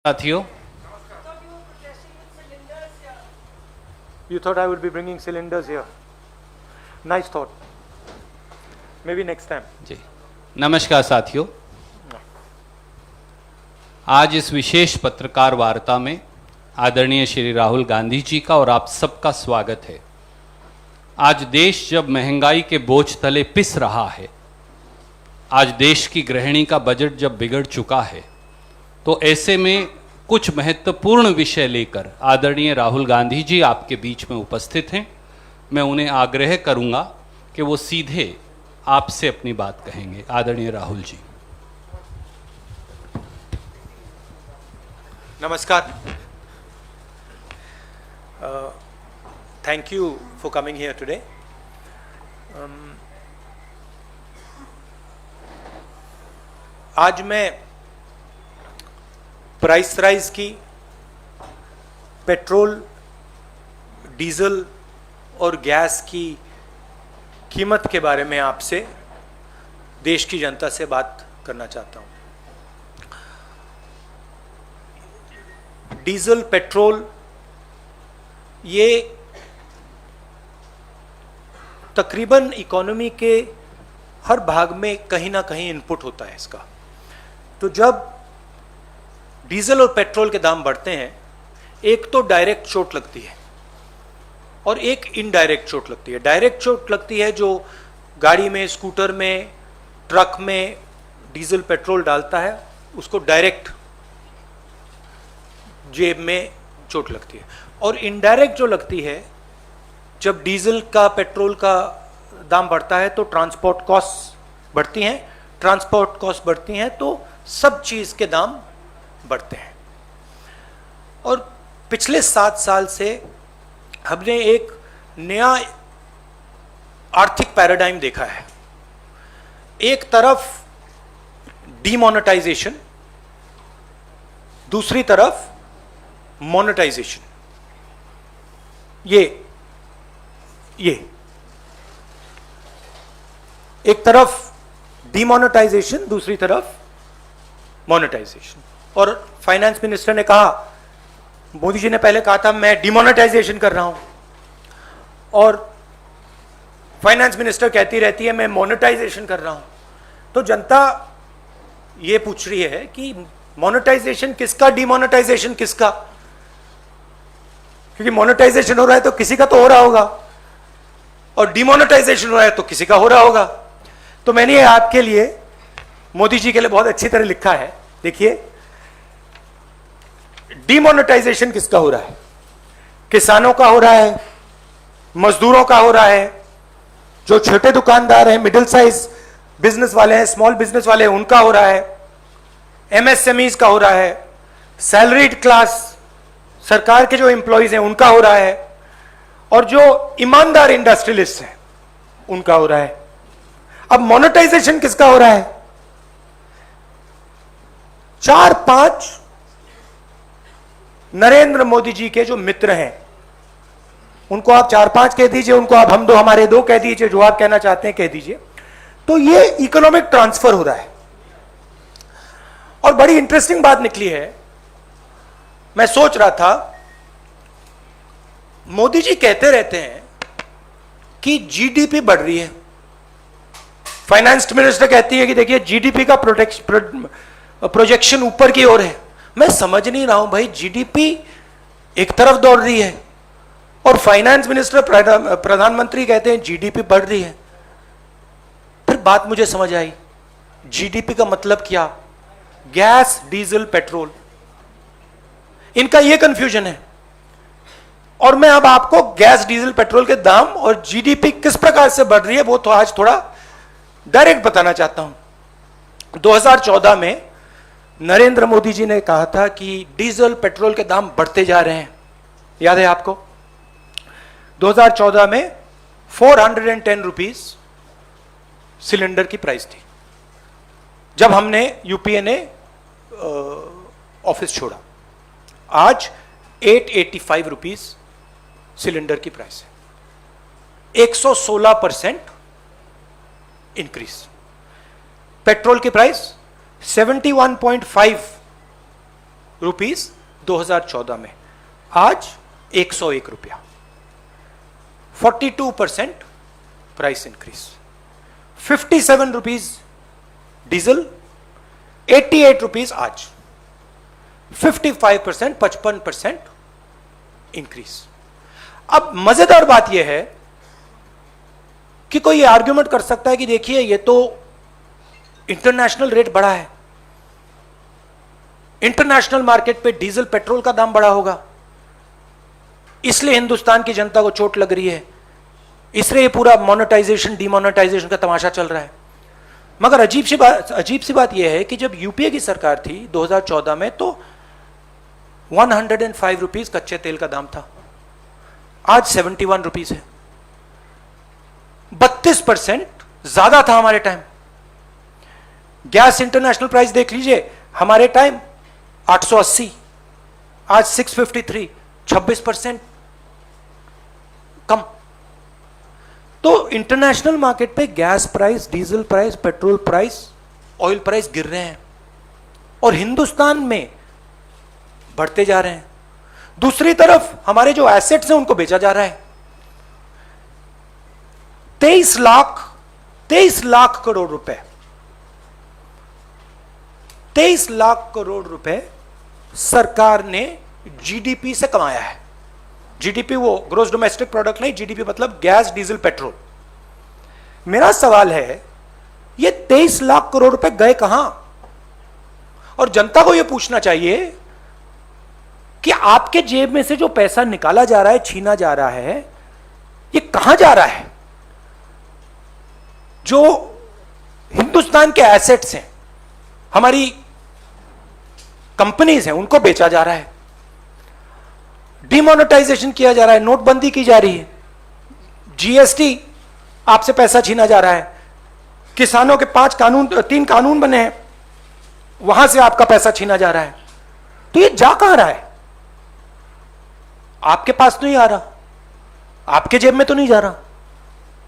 साथियों, You thought I would be bringing cylinders here. Nice thought. Maybe next time. जी नमस्कार साथियों, आज इस विशेष पत्रकार वार्ता में आदरणीय श्री राहुल गांधी जी का और आप सबका स्वागत है। आज देश जब महंगाई के बोझ तले पिस रहा है, आज देश की गृहिणी का बजट जब बिगड़ चुका है, तो ऐसे में कुछ महत्वपूर्ण विषय लेकर आदरणीय राहुल गांधी जी आपके बीच में उपस्थित हैं। मैं उन्हें आग्रह करूंगा कि वो सीधे आपसे अपनी बात कहेंगे। आदरणीय Rahul ji. Namaskar. Thank you for coming here today. आज मैं प्राइस राइज की, पेट्रोल, डीजल और गैस की कीमत के बारे में आपसे, देश की जनता से बात करना चाहता हूँ। डीजल, पेट्रोल ये तकरीबन इकोनॉमी के हर भाग में कहीं ना कहीं इनपुट होता है इसका। तो जब डीजल और पेट्रोल के दाम बढ़ते हैं, एक तो डायरेक्ट चोट लगती है और एक इनडायरेक्ट चोट लगती है। डायरेक्ट चोट लगती है जो गाड़ी में, स्कूटर में, ट्रक में डीजल पेट्रोल डालता है, उसको डायरेक्ट जेब में चोट लगती है। और इनडायरेक्ट जो लगती है, जब डीजल का, पेट्रोल का दाम बढ़ता है तो ट्रांसपोर्ट कॉस्ट बढ़ती हैं। ट्रांसपोर्ट कॉस्ट बढ़ती हैं तो सब चीज के दाम बढ़ते हैं। और पिछले 7 साल से हमने एक नया आर्थिक पैराडाइम देखा है। एक तरफ डीमोनेटाइजेशन, दूसरी तरफ मोनेटाइजेशन। ये एक तरफ डीमोनेटाइजेशन, दूसरी तरफ मोनेटाइजेशन। और फाइनेंस मिनिस्टर ने कहा, मोदी जी ने पहले कहा था मैं डिमोनेटाइजेशन कर रहा हूं, और फाइनेंस मिनिस्टर कहती रहती है मैं मोनेटाइजेशन कर रहा हूं। तो जनता ये पूछ रही है कि मोनेटाइजेशन किसका, डिमोनेटाइजेशन किसका? क्योंकि मोनेटाइजेशन हो रहा है तो किसी का तो हो रहा होगा, और डिमोनेटाइजेशन हो रहा है तो किसी का हो रहा होगा। तो मैंने आपके लिए, मोदी जी के लिए बहुत अच्छी तरह लिखा है। देखिए, डिमोनेटाइजेशन किसका हो रहा है? किसानों का हो रहा है, मजदूरों का हो रहा है, जो छोटे दुकानदार हैं, मिडिल साइज बिजनेस वाले हैं, स्मॉल बिजनेस वाले हैं, उनका हो रहा है, एमएसएमईज का हो रहा है, सैलरीड क्लास, सरकार के जो एम्प्लॉइज हैं उनका हो रहा है, और जो ईमानदार इंडस्ट्रियलिस्ट हैं उनका हो रहा है। अब मोनेटाइजेशन किसका हो रहा है? 4-5 नरेंद्र मोदी जी के जो मित्र हैं, उनको आप 4-5 कह दीजिए, उनको आप हम दो हमारे दो कह दीजिए, जो आप कहना चाहते हैं कह दीजिए। तो ये इकोनॉमिक ट्रांसफर हो रहा है। और बड़ी इंटरेस्टिंग बात निकली है। मैं सोच रहा था, मोदी जी कहते रहते हैं कि जीडीपी बढ़ रही है, फाइनेंस मिनिस्टर कहती है कि देखिए जीडीपी का प्रोजेक्शन ऊपर की ओर है। मैं समझ नहीं रहा हूं भाई, जीडीपी एक तरफ दौड़ रही है और फाइनेंस मिनिस्टर, प्रधानमंत्री कहते हैं जीडीपी बढ़ रही है। फिर बात मुझे समझ आई, जीडीपी का मतलब क्या? गैस, डीजल, पेट्रोल, इनका यह कंफ्यूजन है। और मैं अब आपको गैस, डीजल, पेट्रोल के दाम और जीडीपी किस प्रकार से बढ़ रही है वो तो आज थोड़ा डायरेक्ट बताना चाहता हूं। 2014 में नरेंद्र मोदी जी ने कहा था कि डीजल, पेट्रोल के दाम बढ़ते जा रहे हैं, याद है आपको? 2014 में 410 रुपीज सिलेंडर की प्राइस थी जब हमने, यूपीए ने ऑफिस छोड़ा। आज 885 रुपीज सिलेंडर की प्राइस है, 116% इंक्रीज। पेट्रोल की प्राइस 71.5 रुपीज 2014 में, आज 101 रुपया, 42% price increase. 57 rupees diesel, 88 rupees आज, 55%, 55% इंक्रीज। अब मजेदार बात यह है कि कोई आर्ग्यूमेंट कर सकता है कि देखिए ये तो इंटरनेशनल रेट बढ़ा है, इंटरनेशनल मार्केट पे डीजल पेट्रोल का दाम बढ़ा होगा, इसलिए हिंदुस्तान की जनता को चोट लग रही है, इसलिए ये पूरा मोनेटाइजेशन डिमोनेटाइजेशन का तमाशा चल रहा है। मगर अजीब सी बात यह है कि जब यूपीए की सरकार थी 2014 में, तो 105 रुपीज कच्चे तेल का दाम था, आज 71 रुपीज है, 32% ज्यादा था हमारे टाइम। गैस इंटरनेशनल प्राइस देख लीजिए, हमारे टाइम 880, आज 653, 26% कम। तो इंटरनेशनल मार्केट पे gas price, diesel price, petrol price, oil price गिर रहे हैं और हिंदुस्तान में बढ़ते जा रहे हैं। दूसरी तरफ हमारे जो एसेट्स हैं उनको बेचा जा रहा है। 23 लाख करोड़ रुपए, 23 लाख करोड़ रुपए सरकार ने जीडीपी से कमाया है। जीडीपी वो ग्रोस डोमेस्टिक प्रोडक्ट नहीं, जीडीपी मतलब गैस, डीजल, पेट्रोल। मेरा सवाल है ये 23 लाख करोड़ रुपए गए कहां? और जनता को यह पूछना चाहिए कि आपके जेब में से जो पैसा निकाला जा रहा है, छीना जा रहा है, ये कहां जा रहा है? जो हिंदुस्तान के एसेट्स हैं, हमारी कंपनीज हैं, उनको बेचा जा रहा है, डिमोनेटाइजेशन किया जा रहा है, नोटबंदी की जा रही है, जीएसटी आपसे पैसा छीना जा रहा है, किसानों के 3 कानून बने हैं, वहां से आपका पैसा छीना जा रहा है। तो ये जा कहां रहा है? आपके पास तो नहीं आ रहा, आपके जेब में तो नहीं जा रहा।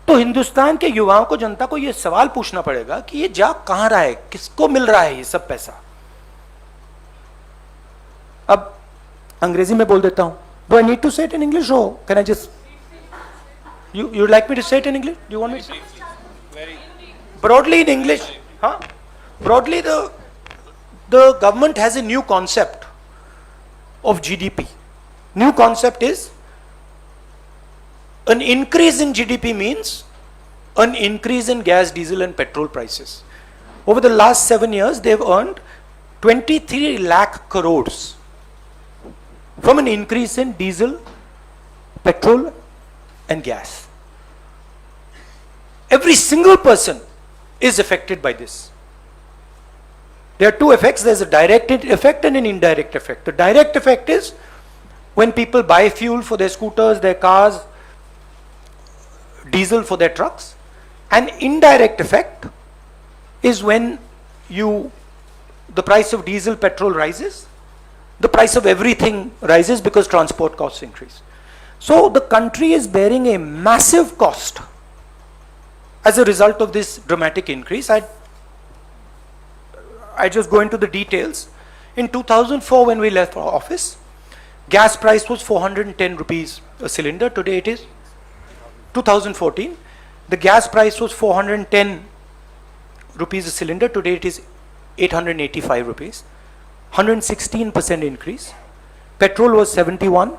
तो हिंदुस्तान के युवाओं को, जनता को यह सवाल पूछना पड़ेगा कि ये जा कहां रहा है, किसको मिल रहा है ये सब पैसा? अब अंग्रेजी में बोल देता हूं। डू आई नीड टू से it in English or can I just you like me to say it in English? Do you want me to? Broadly in English, huh? Broadly the government has a new concept of GDP. New concept is an increase in GDP means an increase in gas, diesel and petrol prices. Over the last 7 years, they've earned 23 lakh crores from an increase in diesel, petrol and gas. Every single person is affected by this. There are two effects. There's a direct effect and an indirect effect. The direct effect is when people buy fuel for their scooters, their cars, diesel for their trucks. An indirect effect is when the price of diesel, petrol rises, the price of everything rises because transport costs increase. So the country is bearing a massive cost as a result of this dramatic increase. I just go into the details. In 2004, when we left office, gas price was 410 rupees a cylinder. Today it is 2014. The gas price was 410 rupees a cylinder. Today it is 885 rupees. 116% increase. Petrol was 71.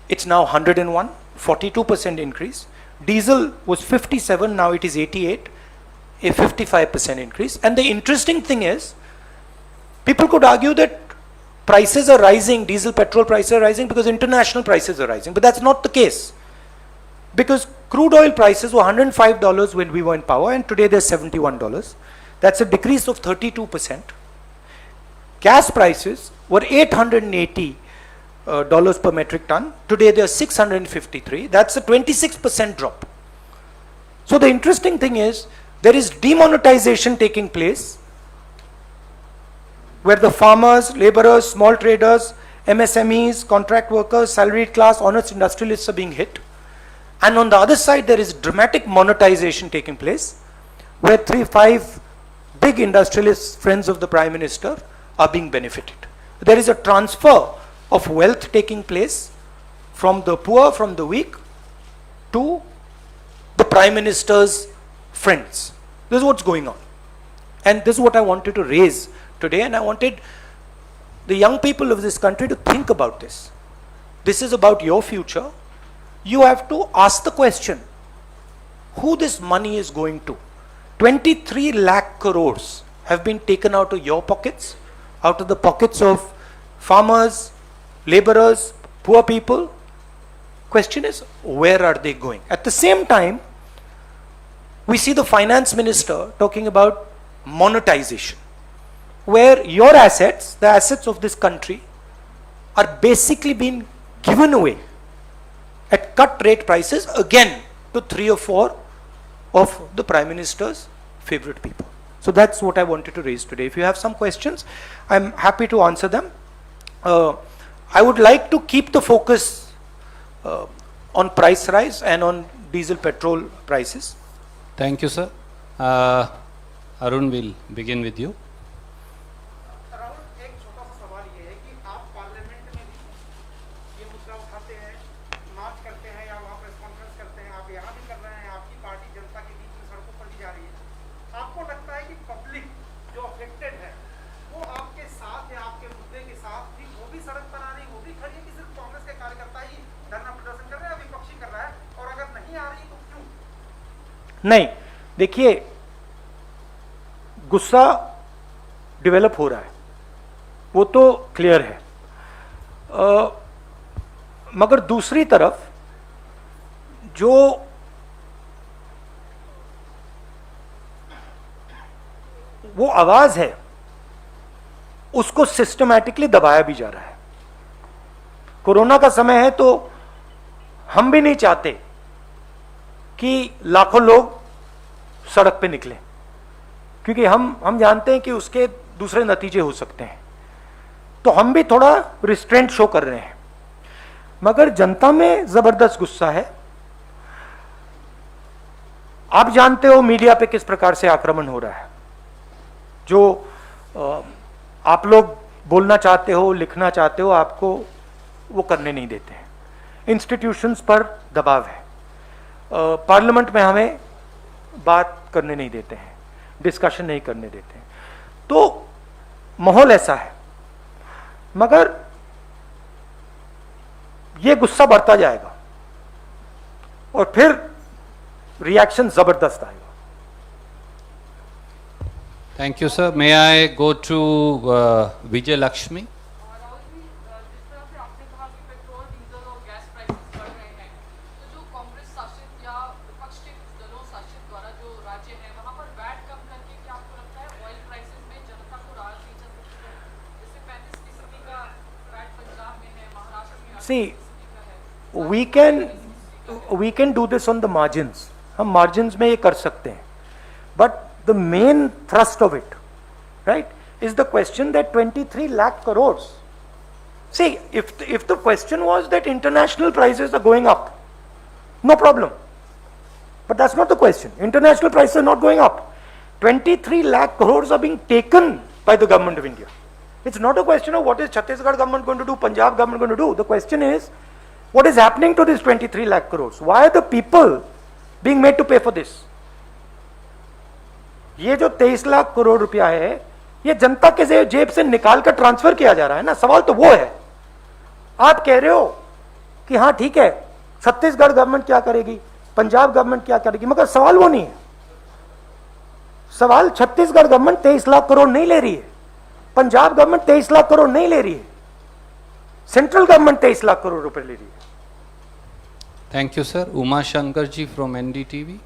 It's now 101, 42% increase. Diesel was 57, now it is 88, a 55% increase. And the interesting thing is, people could argue that prices are rising, diesel, petrol prices are rising because international prices are rising. But that's not the case. Because crude oil prices were $105 when we were in power, and today they're $71. That's a decrease of 32%. Gas prices were $880 per metric ton. Today they are 653. That's a 26% drop. So the interesting thing is, there is demonetization taking place where the farmers, laborers, small traders, MSMEs, contract workers, salaried class, honest industrialists are being hit. And on the other side, there is dramatic monetization taking place where 3-5 big industrialists, friends of the Prime Minister, are being benefited. there is a transfer of wealth taking place from the poor, from the weak, to the Prime Minister's friends. This is what's going on. And this is what I wanted to raise today, and I wanted the young people of this country to think about this. This is about your future. You have to ask the question, who this money is going to? 23 lakh crores have been taken out of your pockets, out of the pockets of farmers, laborers, poor people. Question is, where are they going? At the same time, we see the finance minister talking about monetization, where your assets, the assets of this country, are basically being given away at cut rate prices again to 3 or 4 of the Prime Minister's favorite people. So that's what I wanted to raise today. If you have some questions, I'm happy to answer them. I would like to keep the focus on price rise and on diesel petrol prices. Thank you, sir. Arun, will begin with you. Rahul, एक छोटा सा सवाल ये है कि आप parliament में भी ये मुद्दा उठाते हैं, मार्च करते हैं या वहाँ प्रेस कॉन्फ्रेंस करते हैं, आप यहाँ भी कर रहे हैं, आपकी पार्टी जनता के बीच में सड़कों पर भी जा रही है। आपको लगता है कि पब्लिक जो अफेक्टेड है वो आपके साथ है, आपके मुद्दे के साथ भी वो भी सड़क पर आ रही, वो भी खड़ी है कि सिर्फ कांग्रेस के कार्यकर्ता ही धरना प्रदर्शन कर रहे हैं, विपक्षी कर रहा है, और अगर नहीं आ रही तो क्यों? नहीं, देखिए, गुस्सा डेवलप हो रहा है, वो तो क्लियर है। मगर दूसरी तरफ जो वो आवाज है उसको सिस्टमैटिकली दबाया भी जा रहा है। कोरोना का समय है तो हम भी नहीं चाहते कि लाखों लोग सड़क पे निकले, क्योंकि हम जानते हैं कि उसके दूसरे नतीजे हो सकते हैं, तो हम भी थोड़ा रिस्ट्रेंट शो कर रहे हैं। मगर जनता में जबरदस्त गुस्सा है। आप जानते हो मीडिया पे किस प्रकार से आक्रमण हो रहा है। जो आप लोग बोलना चाहते हो, लिखना चाहते हो, आपको वो करने नहीं देते हैं। इंस्टीट्यूशंस पर दबाव है। पार्लियामेंट में हमें बात करने नहीं देते हैं, डिस्कशन नहीं करने देते हैं, तो माहौल ऐसा है। मगर ये गुस्सा बढ़ता जाएगा और फिर रिएक्शन जबरदस्त आएगा। Thank you, sir. May I go to Vijay Lakshmi? Rahul ji, जिस तरह से आपने कहा कि पेट्रोल, डीजल और गैस प्राइसेस बढ़ रहे हैं, तो जो कांग्रेस शासित या विपक्ष के कुछ दलों शासित द्वारा जो राज्य है वहां पर वैट कम करके क्या आपको लगता है ऑयल प्राइसेस में जनता को राहत दी जा सकती है? जैसे 35% का वैट पंजाब में है, महाराष्ट्र में 8% का है। we can do this on the margins. हम margins में ये कर सकते हैं, but the main thrust of it, right, is the question that 23 lakh crores. See, if the question was that international prices are going up, no problem. But that's not the question. International prices are not going up. 23 lakh crores are being taken by the government of India. It's not a question of what is Chhattisgarh government going to do, Punjab government going to do. The question is, what is happening to these 23 lakh crores? Why are the people being made to pay for this? ये जो 23 लाख करोड़ रुपया है, ये जनता के जेब से निकाल कर ट्रांसफर किया जा रहा है ना। सवाल तो वो है। आप कह रहे हो कि हाँ ठीक है, छत्तीसगढ़ गवर्नमेंट क्या करेगी, पंजाब गवर्नमेंट क्या करेगी, मगर सवाल वो नहीं है। सवाल छत्तीसगढ़ गवर्नमेंट 23 लाख करोड़ नहीं ले रही है, पंजाब गवर्नमेंट 23 लाख करोड़ नहीं ले रही है, सेंट्रल गवर्नमेंट 23 लाख करोड़ रुपए ले रही है। Thank you, sir. Uma Shankar ji from NDTV.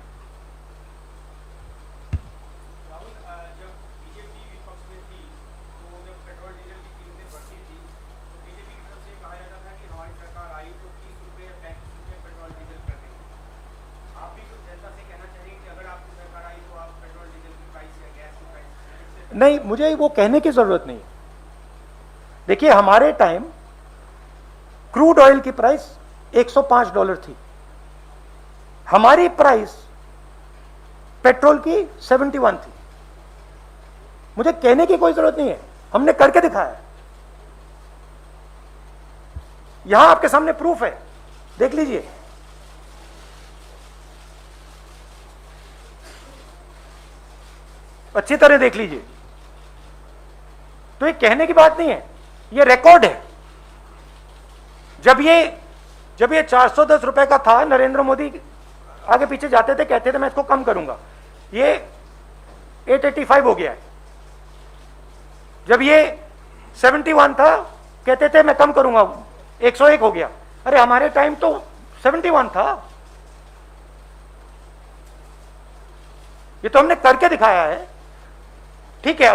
नहीं, मुझे वो कहने की जरूरत नहीं। देखिए, हमारे टाइम क्रूड ऑयल की प्राइस $105 थी, हमारी प्राइस पेट्रोल की 71 थी। मुझे कहने की कोई जरूरत नहीं है, हमने करके दिखाया है। यहां आपके सामने प्रूफ है, देख लीजिए। अच्छी तरह देख लीजिए। तो ये कहने की बात नहीं है, ये रिकॉर्ड है। जब ये 410 रुपए का था, नरेंद्र मोदी आगे पीछे जाते थे, कहते थे मैं इसको कम करूंगा, ये 885 हो गया है। जब ये 71 था, कहते थे मैं कम करूंगा, 101 हो गया। अरे हमारे टाइम तो 71 था। ये तो हमने करके दिखाया है। ठीक है,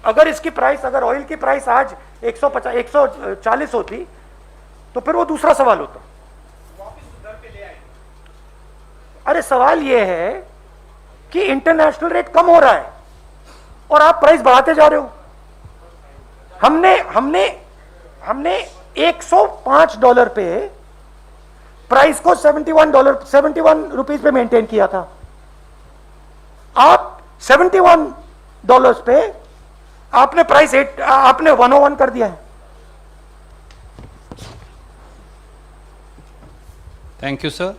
अगर इसकी प्राइस, अगर ऑयल की प्राइस आज 150 140 होती तो फिर वो दूसरा सवाल होता। वापस दर पे ले आए। अरे सवाल ये है कि इंटरनेशनल रेट कम हो रहा है और आप प्राइस बढ़ाते जा रहे हो। हमने $105 पे प्राइस को $71 पे मेंटेन किया था। आप $71 पे आपने प्राइस आपने 101 कर दिया है। Thank you sir.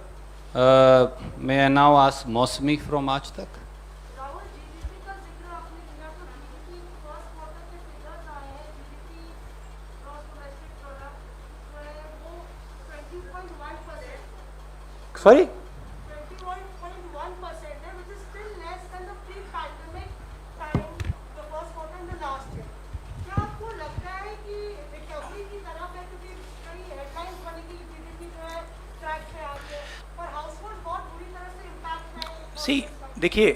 May I now ask मौसमी फ्रॉम आज तक। राहुल, जीडीपी का जिक्र आपने किया, तो जीडीपी फर्स्ट क्वार्टर के फिगर्स आए हैं, जीडीपी ग्रॉस डोमेस्टिक प्रोडक्ट जो है वो 20.1%, सॉरी 21.1% है, which is still less than the pre-pandemic time, the first quarter in the last year. क्या आपको लगता है कि रिकवरी की तरफ है, क्योंकि कई हेडलाइंस बनी कि जीडीपी जो है ट्रैक पे आ गई है, और हाउसहोल्ड बहुत बुरी तरह से इम्पैक्ट है। सी देखिए,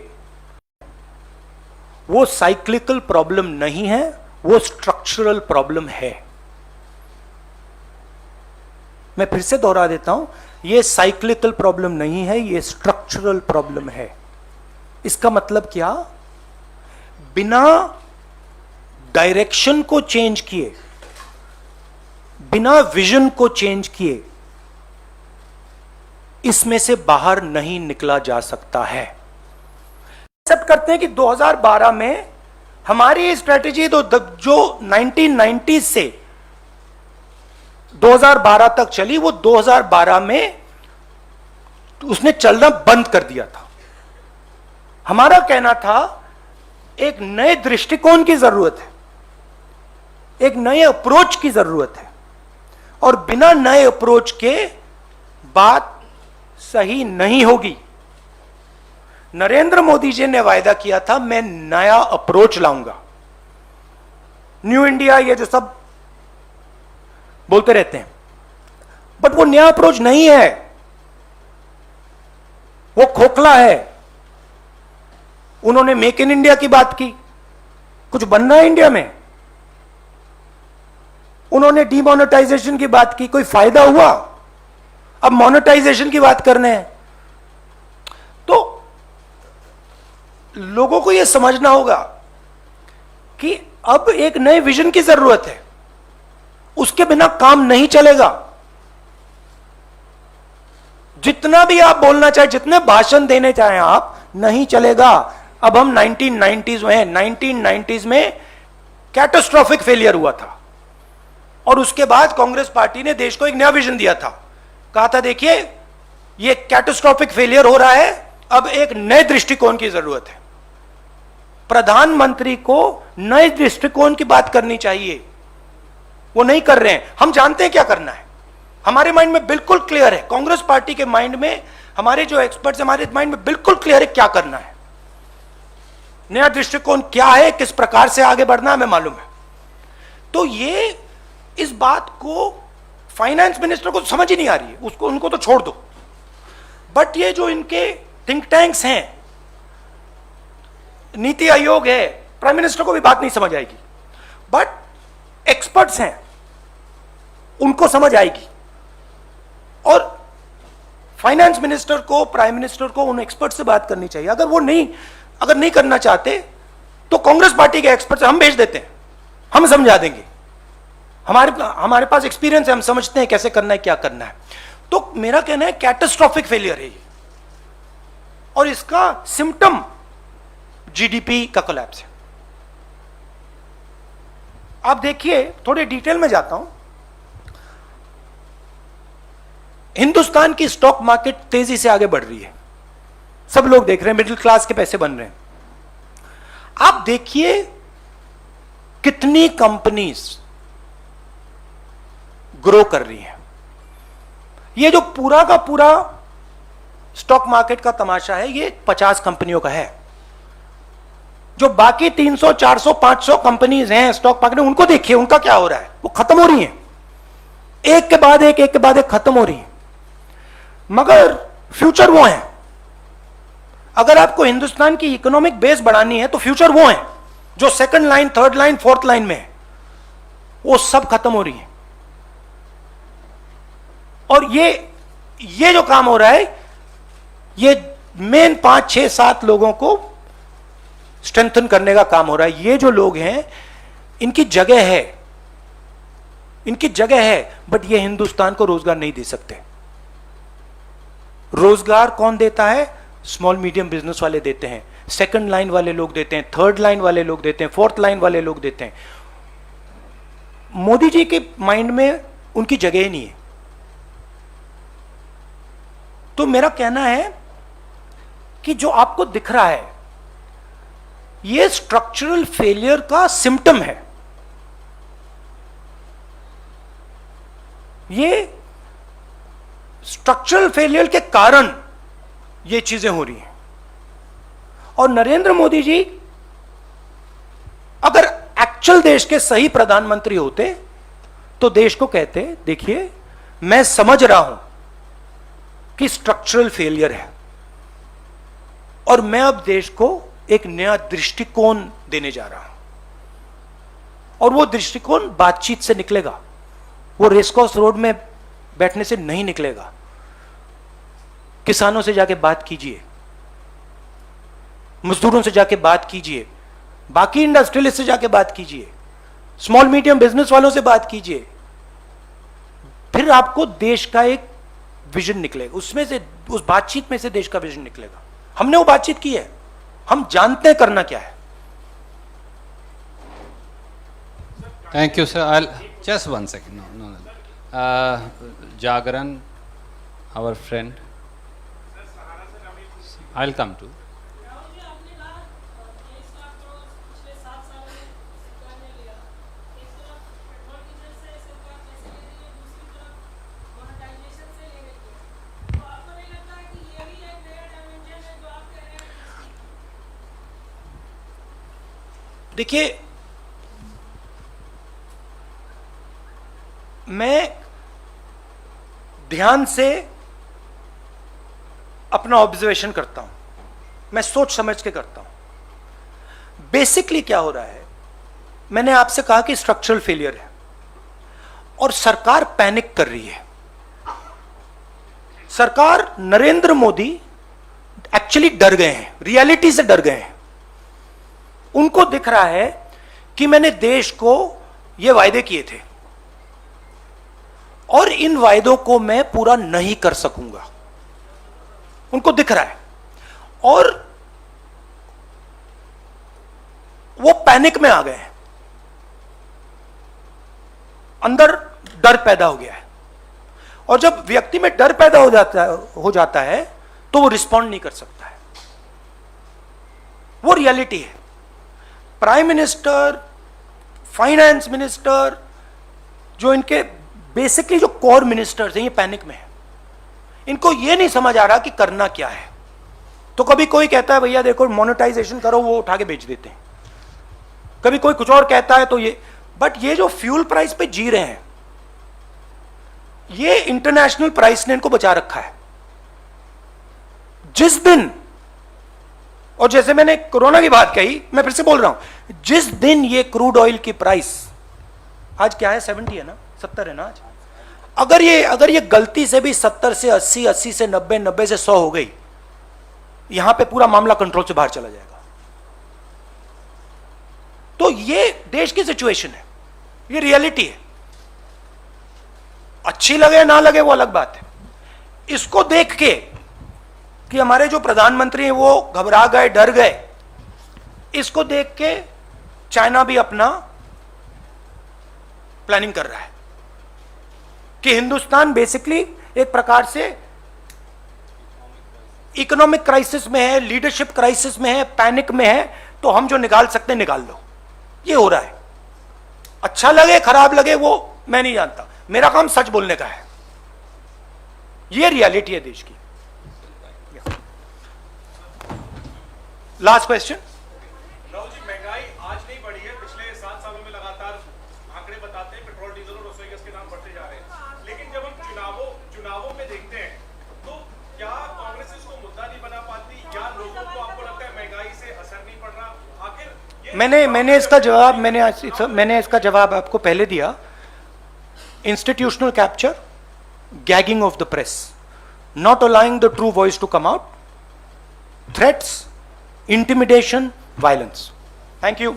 वो साइक्लिकल प्रॉब्लम नहीं है, वो स्ट्रक्चरल प्रॉब्लम है। मैं फिर से दोहरा देता हूं, ये साइक्लिकल प्रॉब्लम नहीं है, ये स्ट्रक्चरल प्रॉब्लम है। इसका मतलब क्या? बिना डायरेक्शन को चेंज किए, बिना विजन को चेंज किए, इसमें से बाहर नहीं निकला जा सकता है। एक्सेप्ट करते हैं कि 2012 में हमारी स्ट्रेटेजी तो जो 1990 से 2012 तक चली, वो 2012 में उसने चलना बंद कर दिया था। हमारा कहना था एक नए दृष्टिकोण की जरूरत है, एक नए अप्रोच की जरूरत है, और बिना नए अप्रोच के बात सही नहीं होगी। नरेंद्र मोदी जी ने वायदा किया था मैं नया अप्रोच लाऊंगा, न्यू इंडिया, ये जो सब बोलते रहते हैं, बट वो नया अप्रोच नहीं है, वो खोखला है। उन्होंने मेक इन इंडिया की बात की, कुछ बनना है इंडिया में। उन्होंने डीमोनेटाइजेशन की बात की, कोई फायदा हुआ? अब मोनेटाइजेशन की बात करने हैं। तो लोगों को यह समझना होगा कि अब एक नए विजन की जरूरत है, उसके बिना काम नहीं चलेगा। जितना भी आप बोलना चाहे, जितने भाषण देने चाहे आप, नहीं चलेगा। अब हम 1990s में हैं। 1990s में कैटास्ट्रोफिक फेलियर हुआ था, और उसके बाद कांग्रेस पार्टी ने देश को एक नया विजन दिया था। कहा था देखिए ये कैटास्ट्रोफिक फेलियर हो रहा है, अब एक नए दृष्टिकोण की जरूरत है। प्रधानमंत्री को नए दृष्टिकोण की बात करनी चाहिए, वो नहीं कर रहे हैं। हम जानते हैं क्या करना है, हमारे माइंड में बिल्कुल क्लियर है। कांग्रेस पार्टी के माइंड में, हमारे जो एक्सपर्ट्स, हमारे माइंड में बिल्कुल क्लियर है क्या करना है, नया दृष्टिकोण क्या है, किस प्रकार से आगे बढ़ना है, हमें मालूम है। तो ये इस बात को फाइनेंस मिनिस्टर को तो समझ ही नहीं आ रही है, उसको, उनको तो छोड़ दो। बट ये जो इनके थिंक टैंक्स हैं, नीति आयोग है, प्राइम मिनिस्टर को भी बात नहीं समझ आएगी, बट एक्सपर्ट्स हैं, उनको समझ आएगी। और फाइनेंस मिनिस्टर को, प्राइम मिनिस्टर को उन एक्सपर्ट से बात करनी चाहिए। अगर नहीं करना चाहते तो कांग्रेस पार्टी के एक्सपर्ट हम भेज देते हैं, हम समझा देंगे। हमारे पास एक्सपीरियंस है, हम समझते हैं कैसे करना है, क्या करना है। तो मेरा कहना है कैटास्ट्रोफिक फेलियर है ये, और इसका सिम्टम जीडीपी का कोलैप्स है। आप देखिए, थोड़े डिटेल में जाता हूं। हिंदुस्तान की स्टॉक मार्केट तेजी से आगे बढ़ रही है, सब लोग देख रहे हैं, मिडिल क्लास के पैसे बन रहे हैं। आप देखिए कितनी कंपनीज ग्रो कर रही हैं। ये जो पूरा का पूरा स्टॉक मार्केट का तमाशा है, ये 50 कंपनियों का है। जो बाकी 300, 400, 500 कंपनीज हैं स्टॉक मार्केट में, उनको देखिए उनका क्या हो रहा है, वो खत्म हो रही हैं, एक के बाद एक खत्म हो रही हैं। मगर फ्यूचर वो है, अगर आपको हिंदुस्तान की इकोनॉमिक बेस बढ़ानी है तो फ्यूचर वो है जो second line, third line, fourth line में है, वो सब खत्म हो रही है। और ये जो काम हो रहा है, ये मेन 5, 6, 7 लोगों को स्ट्रेंथन करने का काम हो रहा है। ये जो लोग हैं, इनकी जगह है, बट ये हिंदुस्तान को रोजगार नहीं दे सकते। रोजगार कौन देता है? स्मॉल मीडियम बिजनेस वाले देते हैं, सेकंड लाइन वाले लोग देते हैं, थर्ड लाइन वाले लोग देते हैं, फोर्थ लाइन वाले लोग देते हैं। मोदी जी के माइंड में उनकी जगह ही नहीं है। तो मेरा कहना है कि जो आपको दिख रहा है, यह स्ट्रक्चरल फेलियर का सिम्टम है। ये स्ट्रक्चरल फेलियर के कारण ये चीजें हो रही हैं। और नरेंद्र मोदी जी अगर एक्चुअल देश के सही प्रधानमंत्री होते तो देश को कहते, देखिए मैं समझ रहा हूं कि स्ट्रक्चरल फेलियर है और मैं अब देश को एक नया दृष्टिकोण देने जा रहा हूं। और वो दृष्टिकोण बातचीत से निकलेगा, वो रेसकोर्स रोड में बैठने से नहीं निकलेगा। किसानों से जाके बात कीजिए, मजदूरों से जाके बात कीजिए, बाकी इंडस्ट्रियलिस्ट से जाके बात कीजिए, स्मॉल मीडियम बिजनेस वालों से बात कीजिए, फिर आपको देश का एक विजन निकलेगा। उसमें से, उस बातचीत में से देश का विजन निकलेगा। हमने वो बातचीत की है, हम जानते हैं करना क्या है। Thank you, sir. Just one second. No. Jagran, our friend. I'll come to. देखिए, मैं ध्यान से अपना ऑब्जर्वेशन करता हूं, मैं सोच समझ के करता हूं। बेसिकली क्या हो रहा है, मैंने आपसे कहा कि स्ट्रक्चरल फेलियर है और सरकार पैनिक कर रही है। सरकार, नरेंद्र मोदी एक्चुअली डर गए हैं, रियलिटी से डर गए हैं। उनको दिख रहा है कि मैंने देश को ये वायदे किए थे और इन वायदों को मैं पूरा नहीं कर सकूंगा, उनको दिख रहा है। और वो पैनिक में आ गए हैं, अंदर डर पैदा हो गया है। और जब व्यक्ति में डर पैदा हो जाता है तो वो रिस्पॉन्ड नहीं कर सकता है। वो रियलिटी है। प्राइम मिनिस्टर, फाइनेंस मिनिस्टर, जो इनके बेसिकली जो कोर मिनिस्टर्स हैं, ये पैनिक में है। इनको ये नहीं समझ आ रहा कि करना क्या है। तो कभी कोई कहता है भैया देखो मोनेटाइजेशन करो, वो उठा के बेच देते हैं। कभी कोई कुछ और कहता है तो ये, बट ये जो फ्यूल प्राइस पे जी रहे हैं, ये इंटरनेशनल प्राइस ने इनको बचा रखा है। जिस दिन, और जैसे मैंने कोरोना की बात कही, मैं फिर से बोल रहा हूं, जिस दिन ये क्रूड ऑयल की प्राइस, आज क्या है 70 है ना, 70 है ना आज, अगर ये गलती से भी 70 से 80, 80 से 90, 90 से 100 हो गई, यहां पे पूरा मामला कंट्रोल से बाहर चला जाएगा। तो ये देश की सिचुएशन है, ये रियलिटी है। अच्छी लगे ना लगे वो अलग बात है। इसको देख के कि हमारे जो प्रधानमंत्री हैं वो घबरा गए, डर गए, इसको देख के चाइना भी अपना प्लानिंग कर रहा है कि हिंदुस्तान बेसिकली एक प्रकार से इकोनॉमिक क्राइसिस में है, लीडरशिप क्राइसिस में है, पैनिक में है, तो हम जो निकाल सकते हैं निकाल लो। ये हो रहा है। अच्छा लगे खराब लगे वो मैं नहीं जानता, मेरा काम सच बोलने का है। ये रियलिटी है देश की। Last question. राहुल जी, महंगाई आज नहीं बढ़ी है, पिछले 7 सालों में लगातार आंकड़े बताते हैं पेट्रोल डीजल और रसोई गैस के दाम बढ़ते जा रहे हैं। लेकिन जब हम चुनावों में देखते हैं तो क्या कांग्रेस इसको मुद्दा नहीं बना पाती, या लोगों को आपको लगता है महंगाई से असर नहीं पड़ रहा? आखिर मैंने इसका जवाब आपको पहले दिया। Institutional capture, gagging of the press, not allowing the true voice to come out, threats, intimidation, violence. Thank you.